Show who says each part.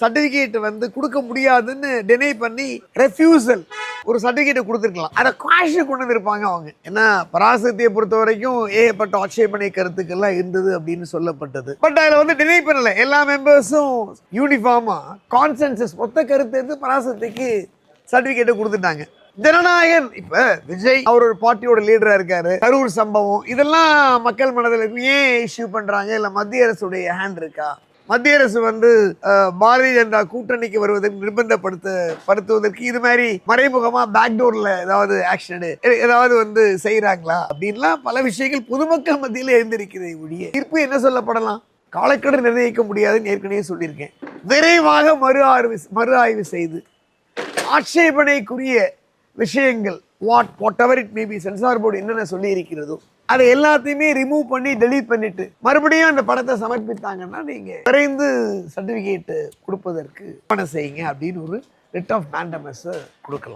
Speaker 1: Certificate வந்து கொடுக்க முடியாதுன்னு டினை பண்ணி ரெஃப்யூசல் ஒரு சர்டிஃபிகேட்டை கொடுத்துருக்கலாம். அதை காஷு கொண்டு வந்திருப்பாங்க அவங்க. ஏன்னா பராசக்தியை பொறுத்த வரைக்கும் ஏகப்பட்ட ஆட்சேபனை கருத்துக்கள்லாம் இருந்தது அப்படின்னு சொல்லப்பட்டது. பட் அதில் வந்து டினை பண்ணல. எல்லா மெம்பர்ஸும் யூனிஃபார்மா கான்சென்சஸ் மொத்த கருத்து எடுத்து பராசக்திக்கு சர்டிஃபிகேட்டை கொடுத்துட்டாங்க. ஜனநாயகன் இப்ப விஜய் அவர் ஒரு பார்ட்டியோட லீடரா இருக்காரு. கரூர் சம்பவம் இதெல்லாம் மக்கள் மனதில் ஏன் இஷ்யூ பண்றாங்க? இல்ல மத்திய அரசுடைய ஹேண்ட் இருக்கா? மத்திய அரசு வந்து பாரதிய ஜனதா கூட்டணிக்கு வருவதற்கு நிர்பந்தப்படுத்துவதற்கு இது மாதிரி மறைமுகமா பேக்டோர்ல ஏதாவது ஆக்ஷன் ஏதாவது வந்து செய்யறாங்களா அப்படின்லாம் பல விஷயங்கள் பொதுமக்கள் மத்தியில் எழுந்திருக்கிறது. ஒழிய தீர்ப்பு என்ன சொல்லப்படலாம்? காலக்கெடு நிர்ணயிக்க முடியாதுன்னு ஏற்கனவே சொல்லியிருக்கேன். விரைவாக மறு ஆய்வு செய்து ஆட்சேபனைக்குரிய விஷயங்கள் what ever it may be censor board என்னென்ன சொல்லி இருக்கிறதோ அதை எல்லாத்தையுமே ரிமூவ் பண்ணி டெலீட் பண்ணிட்டு மறுபடியும் அந்த படத்தை சமர்ப்பித்தாங்கன்னா நீங்க விரைந்து சர்டிபிகேட் கொடுப்பதற்கு பணம் செய்யுங்க அப்படின்னு ஒரு ரிட் ஆஃப் மேண்டமஸ் கொடுக்கலாம்.